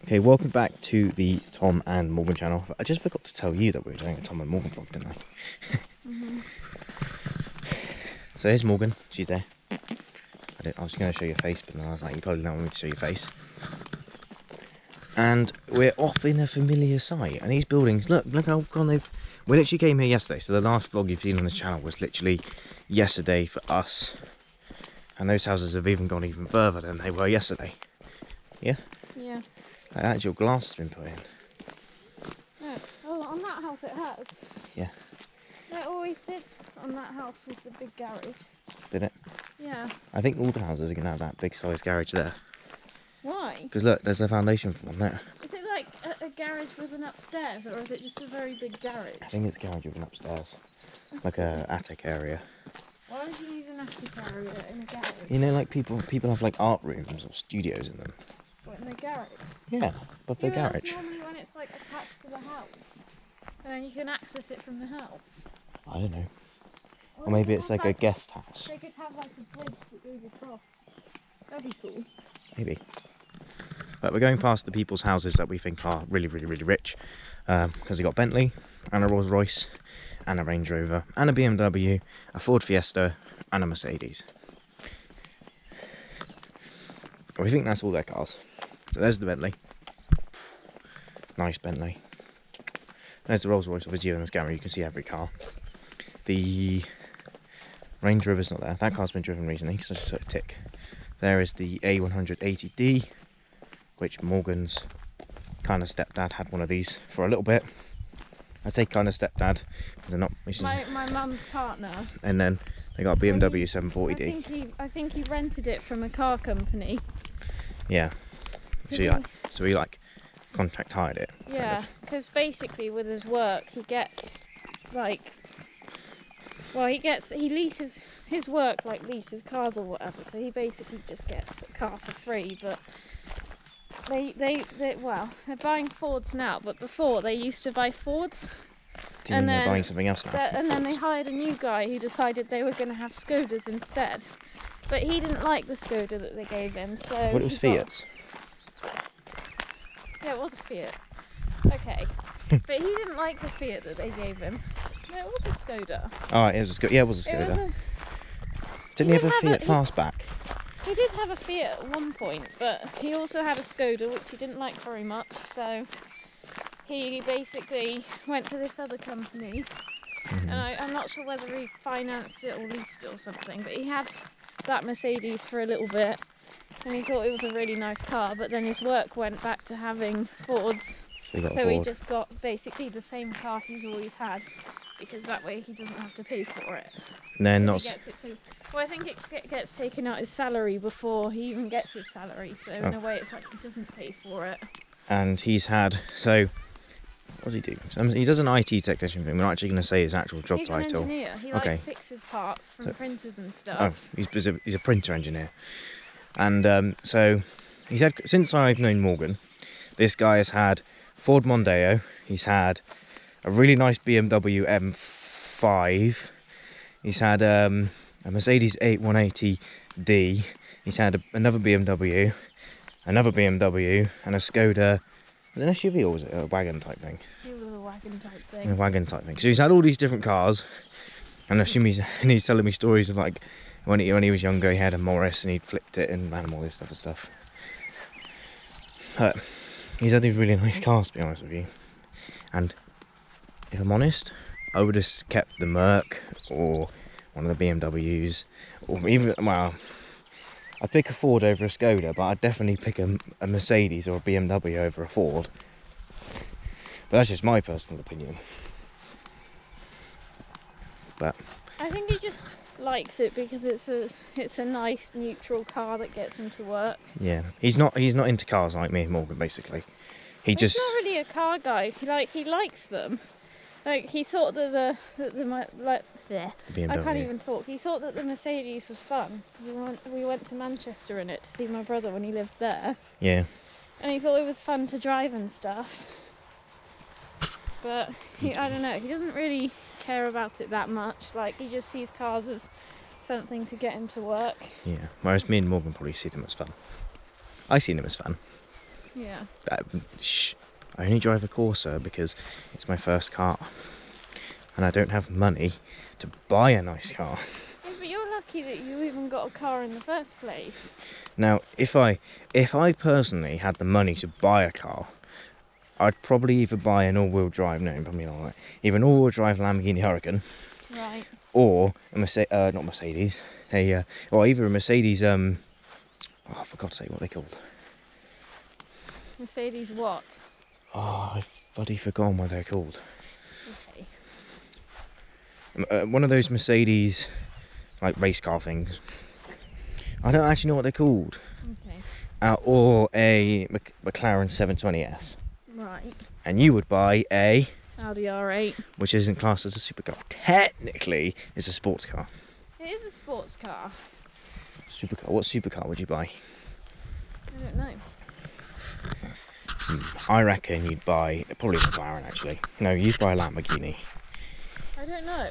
Okay, welcome back to the Tom and Morgan channel. I just forgot to tell you that we were doing a Tom and Morgan vlog, didn't I? So here's Morgan, she's there. I was going to show your face, but then I was like, you probably don't want me to show your face. And we're off in a familiar sight. And these buildings, look how gone they've... We literally came here yesterday, so the last vlog you've seen on this channel was literally yesterday for us. And those houses have even gone even further than they were yesterday. Yeah? Yeah. Like actual glass has been put in. No. Oh, on that house it has. Yeah. No, it always did on that house with the big garage. Did it? Yeah. I think all the houses are going to have that big size garage there. Why? Because look, there's a foundation for one there. Is it like a garage with an upstairs, or is it just a very big garage? I think it's a garage with an upstairs. Like a attic area. Why would you use an attic area in a garage? You know, like people have like art rooms or studios in them. What, in the garage? Yeah, above the garage. That's normally when it's like attached to the house. And then you can access it from the house. I don't know. Or maybe it's like a guest house. They could have like a bridge that goes across. That'd be cool. Maybe. But we're going past the people's houses that we think are really rich. Because they got Bentley, and a Rolls Royce, and a Range Rover, and a BMW, a Ford Fiesta, and a Mercedes. We think that's all their cars. So there's the Bentley. Nice Bentley. There's the Rolls Royce of a view in this camera. You can see every car. The Range Rover's not there. That car's been driven recently, so I just sort of tick. There is the A180D, which Morgan's kind of stepdad had one of these for a little bit. I say kind of stepdad, because they're not. My mum's partner. And then they got a BMW 740D. I think he rented it from a car company. Yeah. So he like contract hired it. Yeah, because basically with his work he gets like, well he leases his work, like leases cars or whatever. So he basically just gets a car for free. But well, they're buying Fords now, but before they used to buy Fords. Do you mean they're buying something else now? And then they hired a new guy who decided they were going to have Skodas instead. But he didn't like the Skoda that they gave him, so... I thought it was Fiat's. Yeah, it was a Fiat. Okay. But he didn't like the Fiat that they gave him. No, it was a Skoda. Oh, it was a Skoda. Yeah, it was a Skoda. Didn't he have a Fiat Fastback? He did have a Fiat at one point, but he also had a Skoda, which he didn't like very much, so he basically went to this other company, and I'm not sure whether he financed it or leased it or something, but he had that Mercedes for a little bit, and he thought it was a really nice car, but then his work went back to having Fords, so he just got basically the same car he's always had, because that way he doesn't have to pay for it. No, not. Well, I think it gets taken out his salary before he even gets his salary, so in a way it's like he doesn't pay for it. And he's had, so what does he do? He does an IT technician thing. We're not actually going to say his actual job title. He's an engineer. He like fixes parts from printers and stuff. Oh, he's a printer engineer. And so he's had, since I've known Morgan, this guy has had Ford Mondeo. He's had a really nice BMW M5. He's had a Mercedes 180D. He's had another BMW, and a Skoda. Was it an SUV or was it a wagon type thing? It was a wagon type thing. A wagon type thing. So he's had all these different cars, and I assume he's telling me stories of like when he was younger, he had a Morris and he'd flipped it and ran all this stuff. But he's had these really nice cars, to be honest with you. And if I'm honest, I would have kept the Merc or one of the BMWs, or even, well, I'd pick a Ford over a Skoda, but I'd definitely pick a Mercedes or a BMW over a Ford. But that's just my personal opinion. But I think he just likes it because it's a nice neutral car that gets him to work. Yeah, he's not into cars like me and Morgan, basically. He's not really a car guy. He likes them. Like he thought that I can't even talk. He thought that the Mercedes was fun because we went to Manchester in it to see my brother when he lived there. Yeah. And he thought it was fun to drive and stuff. But I don't know. He doesn't really care about it that much. Like he just sees cars as something to get him to work. Yeah. Whereas me and Morgan probably see them as fun. I see them as fun. Yeah. Shh. I only drive a Corsa because it's my first car. And I don't have money to buy a nice car. Yeah, but you're lucky that you even got a car in the first place. Now, if I personally had the money to buy a car, I'd probably either buy an all-wheel drive, no, probably not that, either an all-wheel drive Lamborghini Huracan, Right. or a not Mercedes, or either a Mercedes, oh, for God's sake, what are they called? Mercedes what? Oh, I've bloody forgotten what they're called. Okay. One of those Mercedes, like, race car things. I don't actually know what they're called. Okay. Or a McLaren 720S. Right. And you would buy a Audi R8. Which isn't classed as a supercar. Technically, it's a sports car. It is a sports car. Supercar. What supercar would you buy? I don't know. I reckon you'd buy probably a McLaren. Actually, no, you'd buy a Lamborghini. I don't know.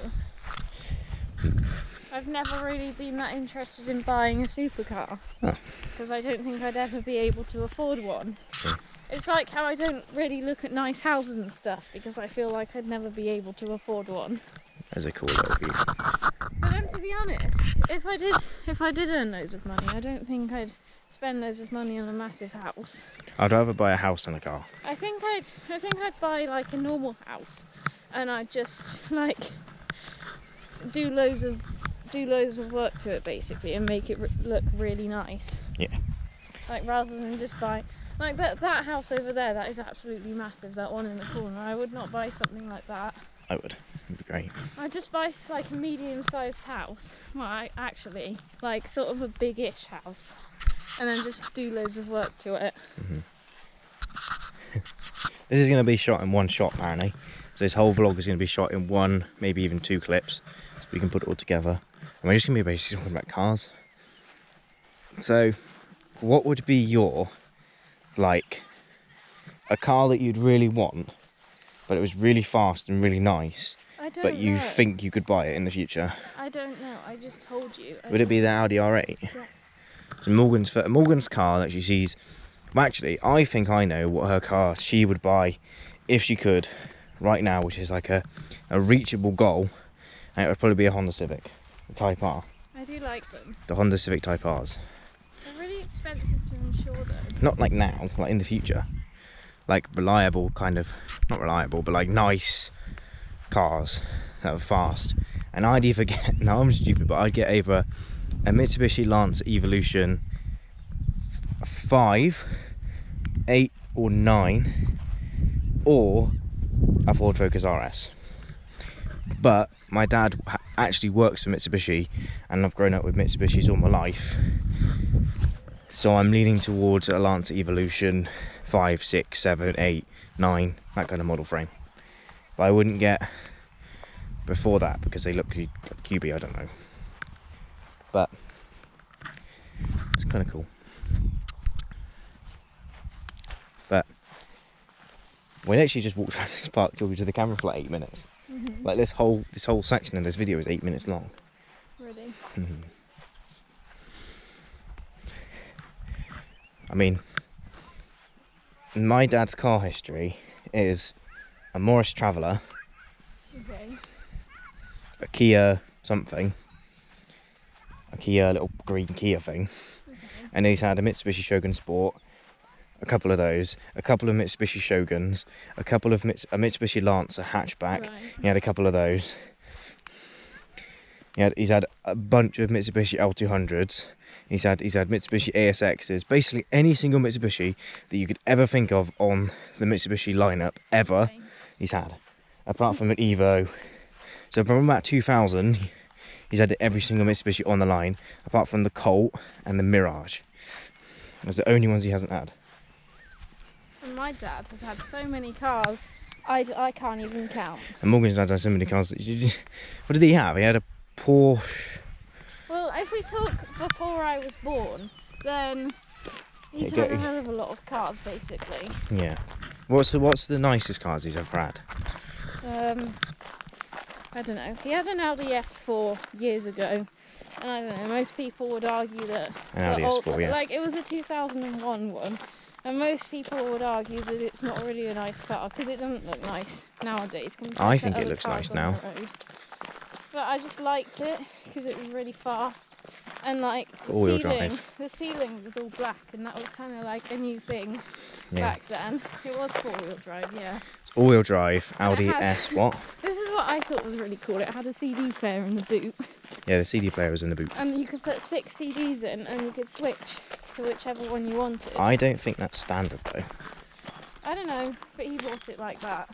I've never really been that interested in buying a supercar. Because I don't think I'd ever be able to afford one. Okay. It's like how I don't really look at nice houses and stuff because I feel like I'd never be able to afford one. As a cool little view. But then to be honest, if I did earn loads of money, I don't think I'd spend loads of money on a massive house. I'd rather buy a house than a car. I think I'd buy like a normal house, and I'd just like do loads of work to it basically, and make it look really nice. Yeah. Like rather than just buy like that house over there. That is absolutely massive. That one in the corner. I would not buy something like that. I would. It'd be great. I'd just buy like a medium-sized house. Well, actually, like sort of a big-ish house, and then just do loads of work to it. Mm-hmm. This is going to be shot in one shot apparently. So this whole vlog is going to be shot in one, maybe even two clips. So we can put it all together. And we're just going to be basically talking about cars. So, what would be your, like, a car that you'd really want, but it was really fast and really nice, but you think you could buy it in the future? I don't know. I just told you. Would it be the Audi R8? Yes. So Morgan's car that she sees. Well, actually, I think I know what her car she would buy if she could right now, which is like a reachable goal, and it would probably be a Honda Civic, the Type R. I do like them. The Honda Civic Type Rs. They're really expensive to insure though. Not like now, like in the future. Like reliable kind of, not reliable, but like nice cars that are fast. And I'd either get, no I'm stupid, but I'd get either a Mitsubishi Lancer Evolution 5, 8 or 9, or a Ford Focus RS. But my dad actually works for Mitsubishi, and I've grown up with Mitsubishis all my life, so I'm leaning towards a Lancer Evolution 5, 6, 7, 8, 9, that kind of model frame. But I wouldn't get before that because they look QB, I don't know. But it's kind of cool. But we literally just walked around this park talking to the camera for like 8 minutes. Mm-hmm. Like this whole section of this video is 8 minutes long. Really? Mm-hmm. I mean, my dad's car history is a Morris Traveller, Okay. a Kia something, a Kia little green Kia thing, Okay. and he's had a Mitsubishi Shogun Sport, a couple of those, a couple of Mitsubishi Shoguns, a couple of a Mitsubishi Lancer hatchback. Right. He had a couple of those. He's had a bunch of Mitsubishi L200s. He's had Mitsubishi ASXs. Basically any single Mitsubishi that you could ever think of on the Mitsubishi lineup ever, Okay. he's had. Apart from an Evo. So from about 2000, he's had every single Mitsubishi on the line, apart from the Colt and the Mirage. Those are the only ones he hasn't had. And my dad has had so many cars, I can't even count. And Morgan's dad's had so many cars. What did he have? He had a Porsche. Well, if we talk before I was born, then he's had a hell of a lot of cars, basically. Yeah. What's the nicest cars he's ever had? I don't know. He had an Audi S4 years ago, and I don't know. Most people would argue that An Audi S4, yeah. like it was a 2001 one, And most people would argue that it's not really a nice car because it doesn't look nice nowadays compared I to think it other looks cars nice on now. the road. But I just liked it because it was really fast, and like the ceiling was all black, and that was kind of like a new thing back then. It was 4-wheel drive, yeah. It's all-wheel drive, Audi had, S. What? This is what I thought was really cool. It had a CD player in the boot. Yeah, the CD player was in the boot. And you could put 6 CDs in, and you could switch to whichever one you wanted. I don't think that's standard though. I don't know, but he bought it like that.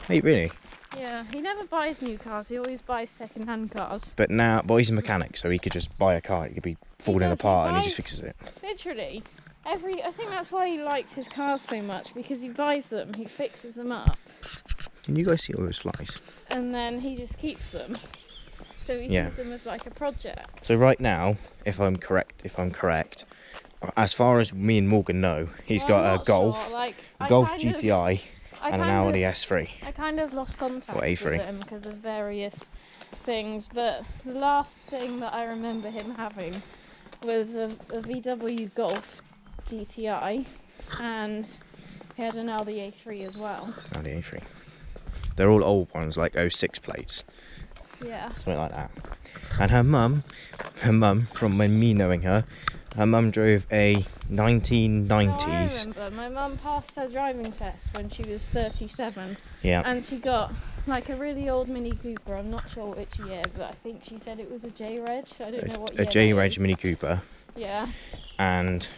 Hey, really? Yeah, he never buys new cars, he always buys second-hand cars. But now, he's a mechanic, so he could just buy a car, it could be falling apart and he just fixes it. Literally. I think that's why he likes his cars so much, because he buys them, he fixes them up. Can you guys see all those flies? And then he just keeps them. So he sees them as like a project. So right now, if I'm correct, as far as me and Morgan know, he's got a Golf, Golf GTI, and an Audi S3. I kind of lost contact with him because of various things, but the last thing that I remember him having was a VW Golf GTI, and he had an Audi A3 as well. Audi A3. They're all old ones, like 06 plates. Yeah. Something like that. And her mum, from me knowing her mum drove a 1990s. Oh, I remember. My mum passed her driving test when she was 37. Yeah. And she got like a really old Mini Cooper. I'm not sure which year, but I think she said it was a J-Reg. I don't know what year. A J-Reg Mini Cooper. Yeah. And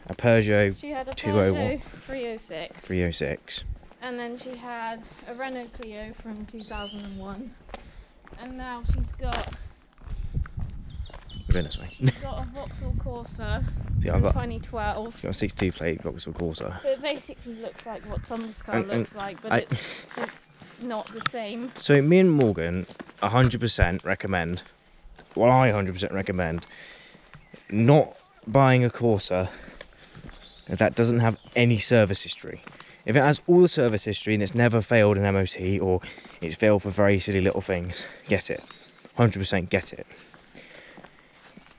a Peugeot. She had a 201. Peugeot 306. 306. And then she had a Renault Clio from 2001. And now she's got. This way. She's got a Vauxhall Corsa from 2012. She's got a 62 plate Vauxhall Corsa. It basically looks like what Tom's car looks like, but it's not the same. So me and Morgan 100% recommend, well I 100% recommend, not buying a Corsa that doesn't have any service history. If it has all the service history and it's never failed an MOT or it's failed for very silly little things, get it. 100% get it.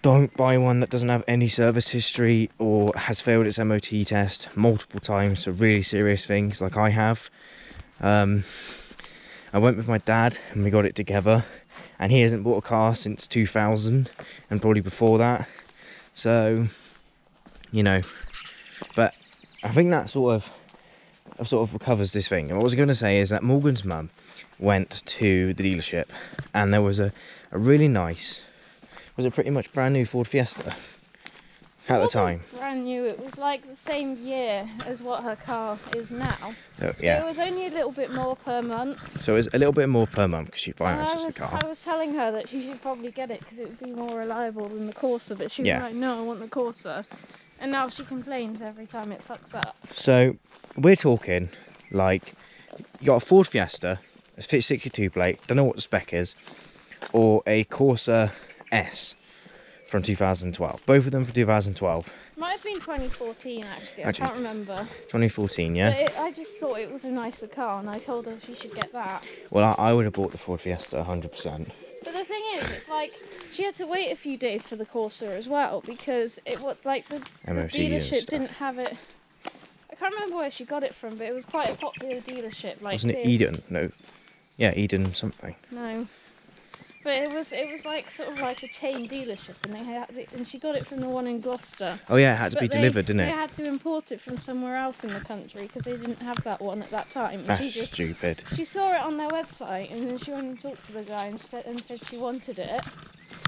Don't buy one that doesn't have any service history or has failed its MOT test multiple times for really serious things like I have. I went with my dad and we got it together, and he hasn't bought a car since 2000 and probably before that. So, you know, but I think that sort of covers this thing. And what I was going to say is that Morgan's mum went to the dealership and there was a really nice, was it pretty much brand new Ford Fiesta at the time? Brand new, it was like the same year as what her car is now. So, yeah. It was only a little bit more per month. So it was a little bit more per month because she finances the car. I was telling her that she should probably get it because it would be more reliable than the Corsa, but she was like, no, I want the Corsa. And now she complains every time it fucks up. So we're talking like, you got a Ford Fiesta, a 62 plate, don't know what the spec is, or a Corsa S from 2012. Both of them from 2012. Might have been 2014 actually, I can't remember. 2014, yeah? But I just thought it was a nicer car and I told her she should get that. Well, I would have bought the Ford Fiesta 100%. But the thing is, it's like, she had to wait a few days for the Corsa as well because it was like the dealership didn't have it. I can't remember where she got it from, but it was quite a popular dealership. Like, wasn't it Eden? No. Yeah, Eden something. No. But it was like sort of like a chain dealership, and and she got it from the one in Gloucester. Oh yeah, it had to be delivered, didn't it? They had to import it from somewhere else in the country because they didn't have that one at that time. That's stupid. She saw it on their website, and then she went and talked to the guy and said she wanted it.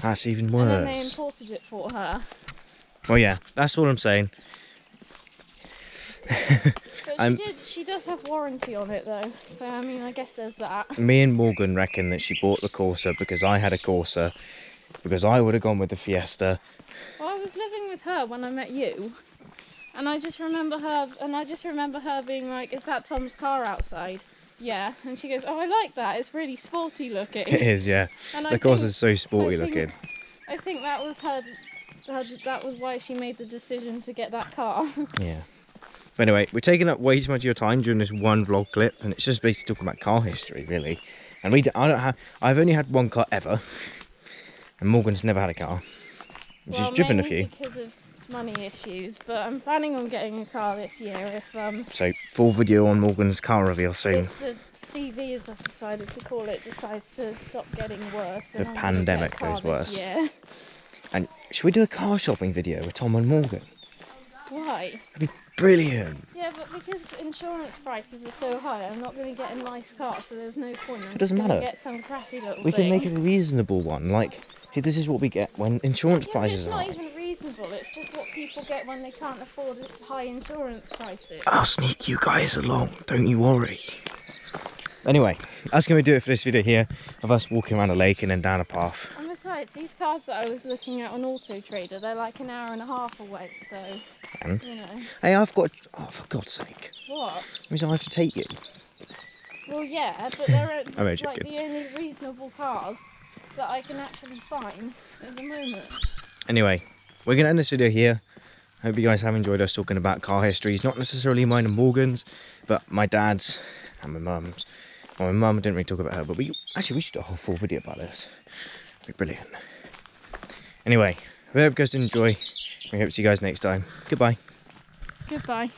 That's even worse. And then they imported it for her. Well, yeah, that's all I'm saying. But she does have warranty on it though, so I mean I guess there's that. Me and Morgan reckon that she bought the Corsa because I had a Corsa, because I would have gone with the Fiesta. Well, I was living with her when I met you, and I just remember her being like, "Is that Tom's car outside?" Yeah, and she goes, "Oh, I like that. It's really sporty looking." It is, yeah. And the Corsa's so sporty looking. I think that was that was why she made the decision to get that car. Yeah. But anyway, we're taking up way too much of your time during this one vlog clip, and it's just basically talking about car history, really. And I've only had one car ever, and Morgan's never had a car. She's driven a few. Because of money issues, but I'm planning on getting a car this year if So full video on Morgan's car reveal soon. if the CV, as I've decided to call it, decides to stop getting worse. The Then I'm gonna pandemic get a car goes this worse. year. And should we do a car shopping video with Tom and Morgan? Why? That'd be brilliant. Yeah, but because insurance prices are so high, I'm not going to get a nice car, so there's no point. It doesn't I'm gonna matter. Get some crappy little We can thing. make it a reasonable one. Like, hey, this is what we get when insurance Yeah, but prices it's are not high. even reasonable. It's just what people get when they can't afford high insurance prices. I'll sneak you guys along, don't you worry. Anyway, that's going to do it for this video here of us walking around a lake and then down a path. And besides, these cars that I was looking at on Auto Trader, they're like an hour and a half away, so, And, you know. hey, I've got... Oh, for God's sake. What? Means I have to take you. Well, yeah, but they're I'm like joking. the only reasonable cars that I can actually find at the moment. Anyway, we're going to end this video here. Hope you guys have enjoyed us talking about car histories. Not necessarily mine and Morgan's, but my dad's and my mum's. Well, my mum didn't really talk about her, but we should do a whole full video about this. It'd be brilliant. Anyway, we hope you guys did enjoy. We hope to see you guys next time. Goodbye. Goodbye.